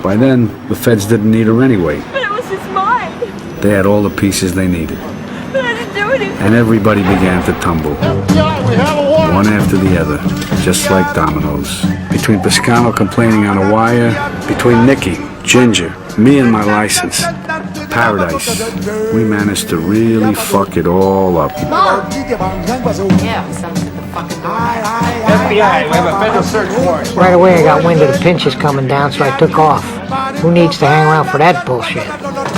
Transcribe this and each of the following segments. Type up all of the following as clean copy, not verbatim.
By then, the feds didn't need her anyway. But it was his mind. They had all the pieces they needed. But I didn't do anything. And everybody began to tumble. FBI, we have a warrant. One after the other, just like dominoes. Between Piscano complaining on a wire, between Nicky, Ginger, me and my license, Paradise, we managed to really fuck it all up. Mom! Yeah, sounds like the fucking FBI, we have a federal search warrant. Right away I got wind of the pinches coming down, so I took off. Who needs to hang around for that bullshit?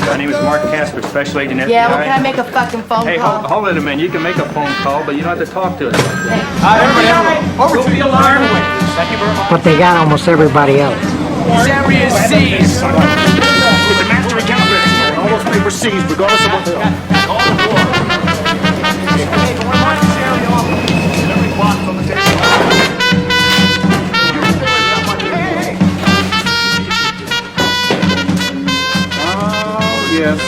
My name is Mark Casper, Special Agent FBI. Yeah, well, can I make a fucking phone Hey, call? hold it a minute. You can make a phone call, but you don't have to talk to us. Everybody, over to the alarm windows. Thank you very much. But they got almost everybody else. This area is seized. With the master recalibrating. All those papers seized, regardless of what they are. Yes,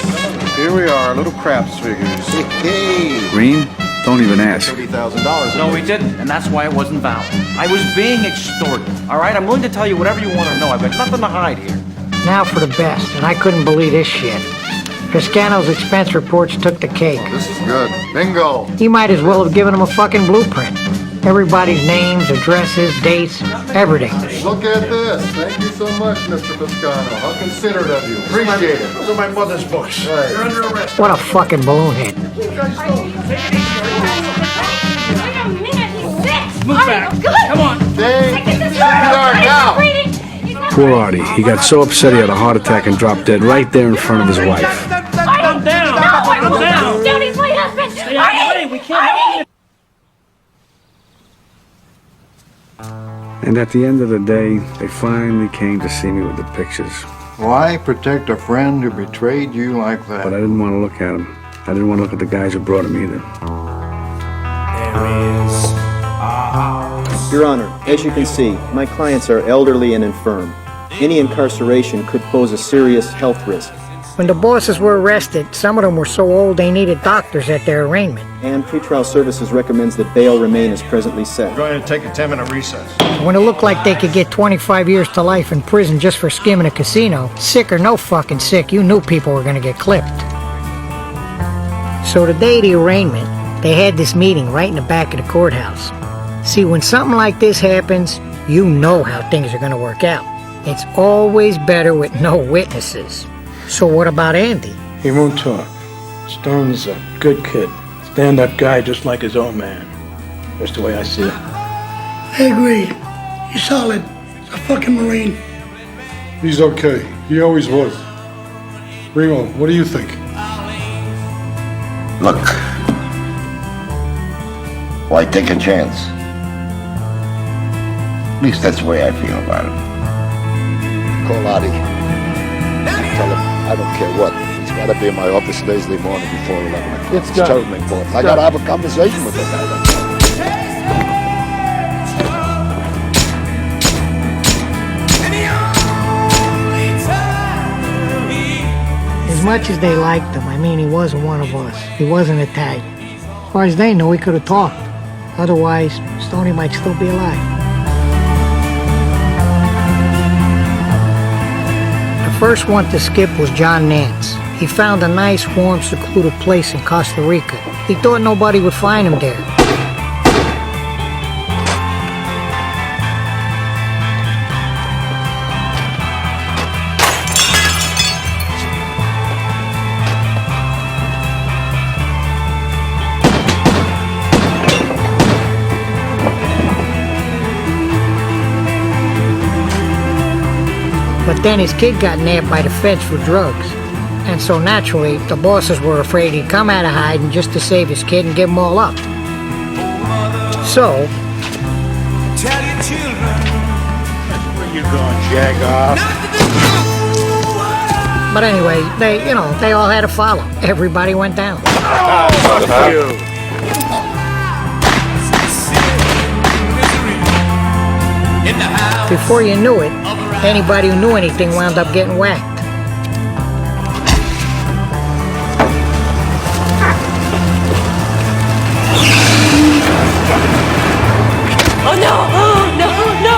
here we are, little craps figures. Hey, Green? Don't even ask. $30,000. No, we didn't, and that's why it wasn't valid. I was being extorted. All right, I'm willing to tell you whatever you want to know. I've got nothing to hide here. Now for the best, and I couldn't believe this shit. Piscano's expense reports took the cake. This is good. Bingo. He might as well have given him a fucking blueprint. Everybody's names, addresses, dates, everything. Look at this. Thank you so much, Mr. Piscano. How considerate of you. Appreciate it. Those are my mother's books. Right. You're under arrest. What a fucking balloon head. Wait a minute, he's sick. Move back. Good. Come on. Dave, Get this start now. Poor Artie. He got so upset he had a heart attack and dropped dead right there in front of his wife. Calm down. Calm down. Daddy's my husband. Stay out of the way. We can't help you. And at the end of the day, they finally came to see me with the pictures. Why protect a friend who betrayed you like that? But I didn't want to look at him. I didn't want to look at the guys who brought him either. Your Honor, as you can see, my clients are elderly and infirm. Any incarceration could pose a serious health risk, When the bosses were arrested, some of them were so old they needed doctors at their arraignment. and pretrial services recommends that bail remain as presently set. Going to take a 10-minute recess. When it looked like they could get 25 years to life in prison just for skimming a casino, sick or no fucking sick, you knew people were gonna get clipped. So the day of the arraignment, they had this meeting right in the back of the courthouse. See, when something like this happens, you know how things are gonna work out. It's always better with no witnesses. So what about Andy? He won't talk. Stone's a good kid. Stand-up guy just like his own man. That's the way I see it. I agree. He's solid. He's a fucking Marine. He's okay. He always was. Remo, what do you think? Look, why take a chance? At least that's the way I feel about it. Call Adi. Tell him I don't care what. He's got to be in my office Thursday morning before 11 o'clock. It's terribly important. I got to have a conversation with that guy. As much as they liked him, I mean, he wasn't one of us. He wasn't Italian. As far as they know, he could have talked. Otherwise, Stoney might still be alive. The first one to skip was John Nance. He found a nice, warm, secluded place in Costa Rica. He thought nobody would find him there. But then his kid got nabbed by the feds for drugs. And so naturally, the bosses were afraid he'd come out of hiding just to save his kid and give them all up. So, Tell your children. Where you going, jag off? but anyway, they all had to follow. Everybody went down. Fuck you. Before you knew it, anybody who knew anything wound up getting whacked. Oh no! Oh no! No!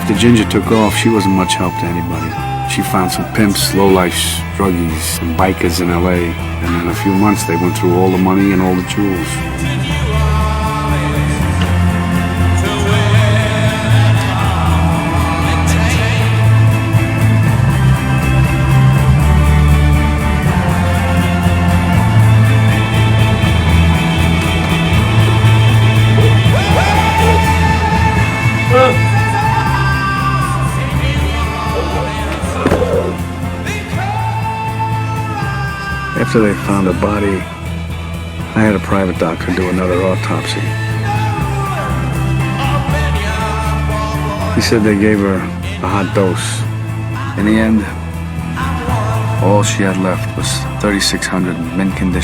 After Ginger took off, she wasn't much help to anybody. She found some pimps, lowlifes, druggies, and bikers in L.A., and in a few months they went through all the money and all the jewels. After they found her body, I had a private doctor do another autopsy. He said they gave her a hot dose. In the end, all she had left was 3,600 mint condition.